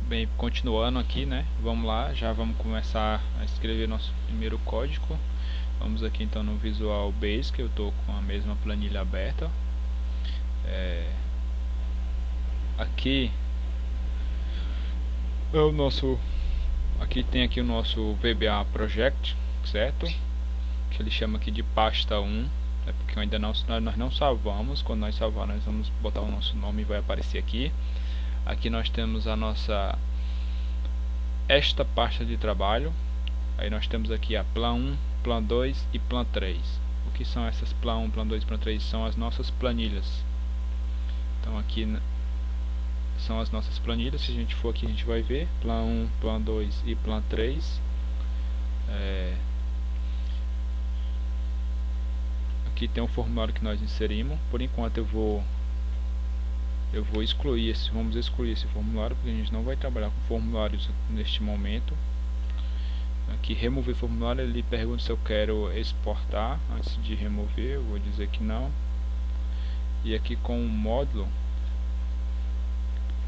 Bem, continuando aqui, né? Vamos lá, já vamos começar a escrever nosso primeiro código. Vamos aqui então no Visual Basic, eu estou com a mesma planilha aberta. Aqui é o nosso, aqui tem aqui o nosso VBA Project, certo? Que ele chama aqui de pasta 1, é porque ainda não, nós não salvamos. Quando nós salvar, nós vamos botar o nosso nome e vai aparecer aqui. Aqui nós temos a nossa esta pasta de trabalho. Aí nós temos aqui a Plan 1, Plan 2 e Plan 3. O que são essas Plan 1, Plan 2 e Plan 3? São as nossas planilhas. Então aqui são as nossas planilhas. Se a gente for aqui, a gente vai ver Plan 1, Plan 2 e Plan 3. Aqui tem um formulário que nós inserimos. Por enquanto eu vou excluir esse, vamos excluir esse formulário, porque a gente não vai trabalhar com formulários neste momento. Aqui remover formulário, ele pergunta se eu quero exportar. Antes de remover, eu vou dizer que não. E aqui com o módulo,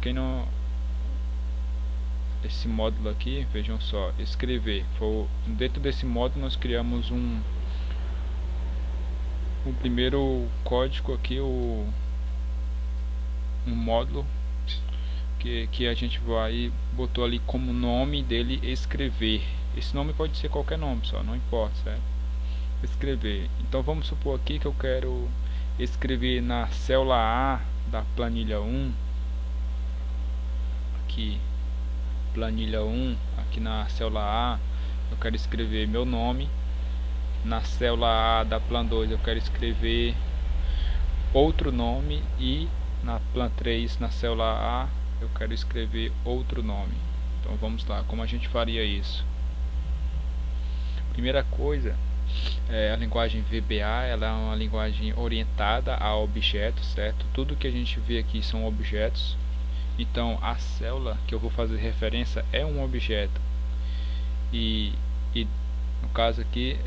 quem não, esse módulo aqui, vejam só, escrever, dentro desse módulo nós criamos um primeiro código aqui, um módulo que a gente botou ali como nome dele escrever. Esse nome pode ser qualquer nome, só não importa, certo? Escrever. Então vamos supor aqui que eu quero escrever na célula A da planilha 1. Aqui, planilha 1, aqui na célula A, eu quero escrever meu nome. Na célula A da Plan 2 eu quero escrever outro nome, e na Plan 3, na célula A, eu quero escrever outro nome. Então vamos lá, como a gente faria isso? Primeira coisa, a linguagem VBA, ela é uma linguagem orientada a objetos, certo? Tudo que a gente vê aqui são objetos. Então a célula que eu vou fazer referência é um objeto. E no caso aqui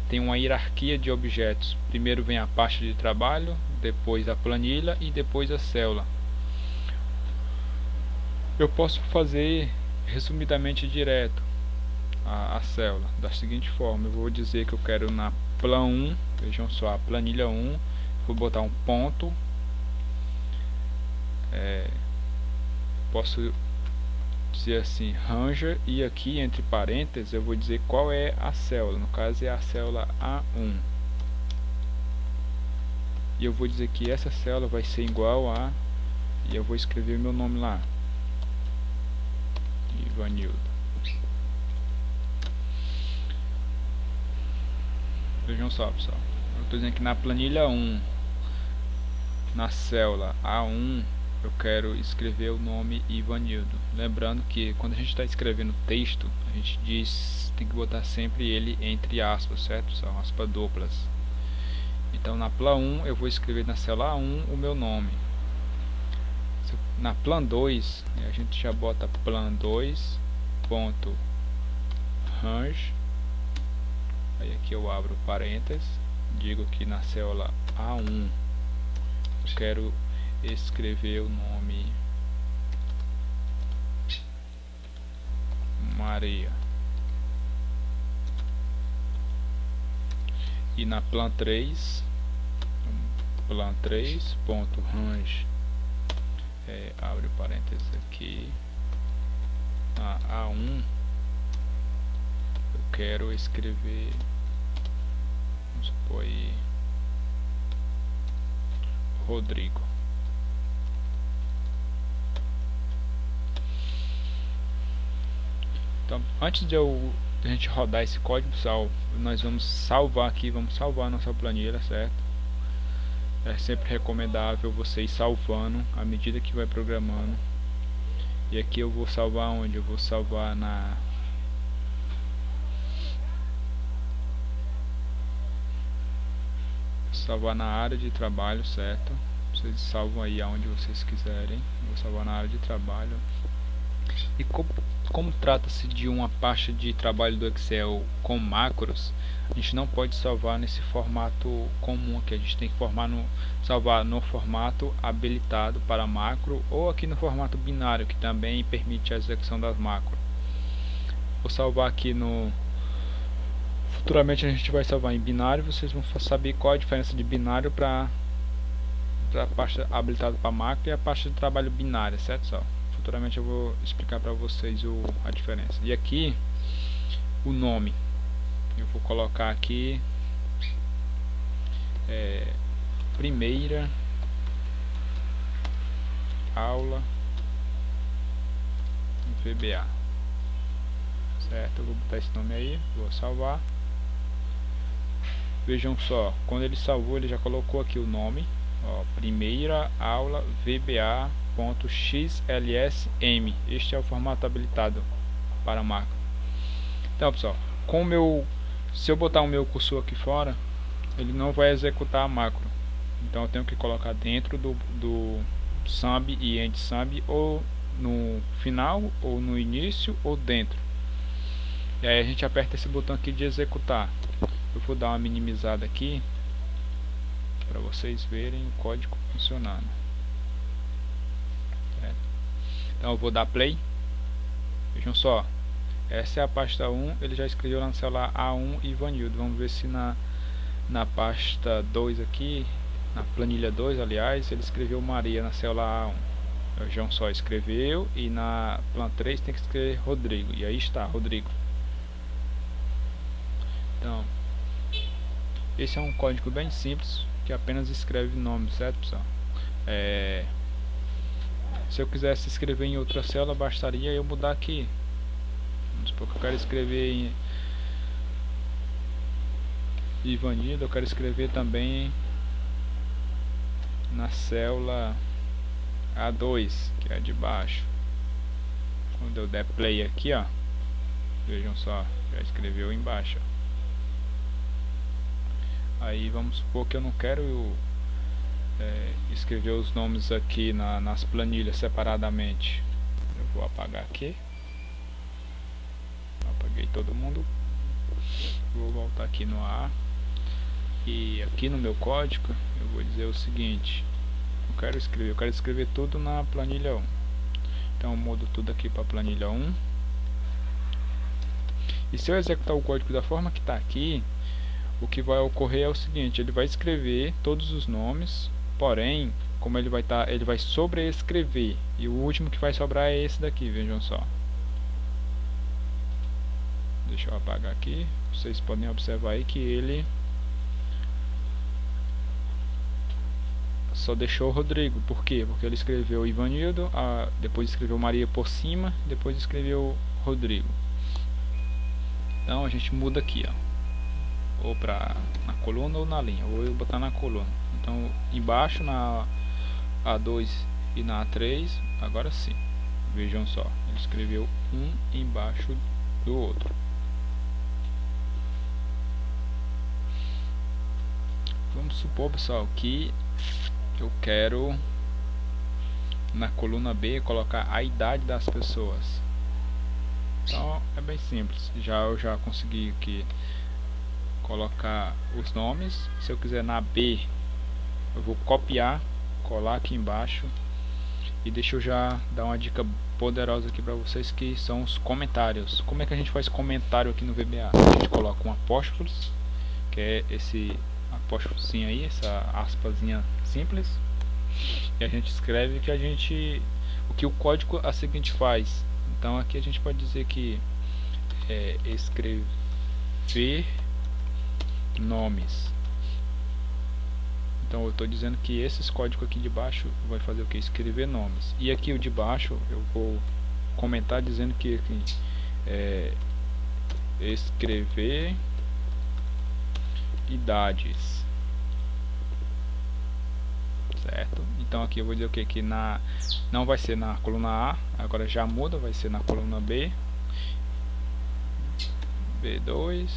tem uma hierarquia de objetos. Primeiro vem a pasta de trabalho, depois a planilha e depois a célula. Eu posso fazer resumidamente direto a célula da seguinte forma: eu vou dizer que eu quero na Plan 1, vejam só, a planilha 1, vou botar um ponto, posso dizer assim, Ranger, e aqui entre parênteses eu vou dizer qual é a célula, no caso é a célula A1, e eu vou dizer que essa célula vai ser igual a, e eu vou escrever meu nome lá, Ivanildo. Vejam só, pessoal, eu estou dizendo que na planilha 1, na célula A1, eu quero escrever o nome Ivanildo. Lembrando que quando a gente está escrevendo texto, a gente tem que botar sempre ele entre aspas, certo? São aspas duplas. Então na Plan 1 eu vou escrever na célula A1 o meu nome. Na Plan 2 a gente já bota Plan 2 ponto range. Aí aqui eu abro parênteses, digo que na célula A1 eu quero escrever o nome Maria, e na Plan 3 ponto range, abre parênteses aqui, na A1 eu quero escrever, vamos supor aí, Rodrigo. Então, antes de a gente rodar esse código, pessoal, nós vamos salvar aqui, vamos salvar a nossa planilha, certo? É sempre recomendável você ir salvando à medida que vai programando. E aqui eu vou salvar onde? Eu vou salvar na área de trabalho, certo? Vocês salvam aí aonde vocês quiserem. Eu vou salvar na área de trabalho. E como trata-se de uma pasta de trabalho do Excel com macros, a gente não pode salvar nesse formato comum aqui. A gente tem que salvar no formato habilitado para macro ou aqui no formato binário, que também permite a execução das macros. Vou salvar aqui no... Futuramente a gente vai salvar em binário. Vocês vão saber qual a diferença de binário para a pasta habilitada para macro e a pasta de trabalho binária, certo, pessoal? Futuramente eu vou explicar para vocês a diferença. E aqui o nome eu vou colocar aqui primeira aula VBA, certo? Eu vou botar esse nome aí, vou salvar. Vejam só, quando ele salvou ele já colocou aqui o nome, ó, primeira aula VBA.xlsm. Este é o formato habilitado para macro. Então, pessoal, se eu botar o meu cursor aqui fora, ele não vai executar a macro. Então eu tenho que colocar dentro do sumb e end sumb, ou no final, ou no início, ou dentro. E aí a gente aperta esse botão aqui de executar. Eu vou dar uma minimizada aqui para vocês verem o código funcionando. Então eu vou dar play. Vejam só, essa é a pasta 1. Ele já escreveu lá no celular A1 Ivanildo. Vamos ver se na pasta 2 aqui, na planilha 2 aliás, ele escreveu Maria na célula A1. Vejam só, escreveu, e na plan 3 tem que escrever Rodrigo, e aí está, Rodrigo. Então, esse é um código bem simples, que apenas escreve nome, certo, pessoal? Se eu quisesse escrever em outra célula, bastaria eu mudar aqui. Vamos supor que eu quero escrever em Ivanildo, eu quero escrever também na célula A2, que é a de baixo. Quando eu der play aqui, ó, vejam só, já escreveu embaixo. Aí vamos supor que eu não quero escrever os nomes aqui nas planilhas separadamente. Eu vou apagar aqui. Apaguei todo mundo. Vou voltar aqui no A. E aqui no meu código eu vou dizer o seguinte: eu quero escrever tudo na planilha 1. Então eu mudo tudo aqui para a planilha 1. E se eu executar o código da forma que está aqui, o que vai ocorrer é o seguinte: ele vai escrever todos os nomes, porém, como ele vai sobreescrever, e o último que vai sobrar é esse daqui, vejam só. Deixa eu apagar aqui. Vocês podem observar aí que ele só deixou o Rodrigo. Por quê? Porque ele escreveu Ivanildo, depois escreveu Maria por cima, depois escreveu Rodrigo. Então a gente muda aqui, ó, ou na coluna ou na linha. Ou eu botar na coluna. Então embaixo na A2 e na A3, agora sim. Vejam só, ele escreveu um embaixo do outro. Vamos supor, pessoal, que eu quero na coluna B colocar a idade das pessoas. Então é bem simples. Eu já consegui aqui colocar os nomes. Se eu quiser na B, eu vou copiar, colar aqui embaixo. E deixa eu já dar uma dica poderosa aqui para vocês, que são os comentários. Como é que a gente faz comentário aqui no VBA? A gente coloca um apóstrofo, que é esse apóstrofozinho aí, essa aspazinha simples, e a gente escreve o que o código a seguinte faz. Então aqui a gente pode dizer que é escrever nomes. Então eu estou dizendo que esses códigos aqui de baixo vai fazer o que? Escrever nomes. E aqui o de baixo eu vou comentar dizendo que aqui, escrever idades, certo? Então aqui eu vou dizer o que? Que não vai ser na coluna A, agora já muda, vai ser na coluna B, B2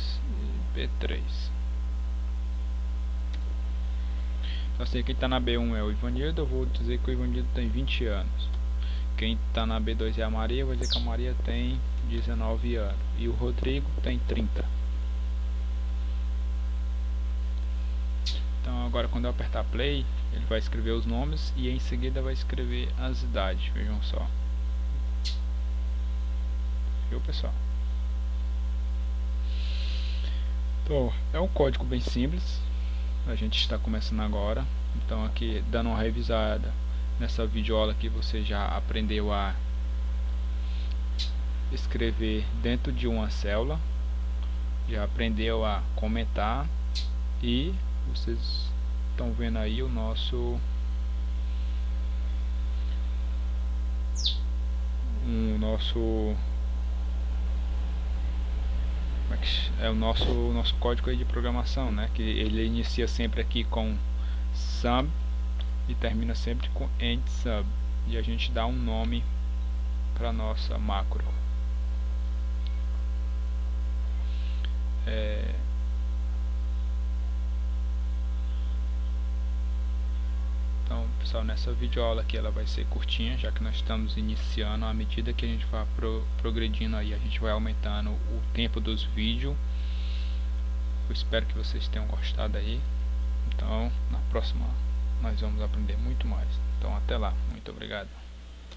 e B3. Então assim, quem está na B1 é o Ivanildo. Eu vou dizer que o Ivanildo tem 20 anos. Quem está na B2 é a Maria, vai dizer que a Maria tem 19 anos e o Rodrigo tem 30. Então agora quando eu apertar play, ele vai escrever os nomes e em seguida vai escrever as idades, vejam só. Viu, pessoal? Então, é um código bem simples, a gente está começando agora. Então aqui, dando uma revisada nessa videoaula aqui, você já aprendeu a escrever dentro de uma célula, já aprendeu a comentar e vocês estão vendo aí o nosso o nosso código aí de programação, né? Que ele inicia sempre aqui com sum e termina sempre com end sub, e a gente dá um nome para nossa macro. Então, pessoal, nessa videoaula aqui ela vai ser curtinha, já que nós estamos iniciando. À medida que a gente vai progredindo aí, a gente vai aumentando o tempo dos vídeos. Eu espero que vocês tenham gostado aí. Então, na próxima nós vamos aprender muito mais. Então, até lá. Muito obrigado.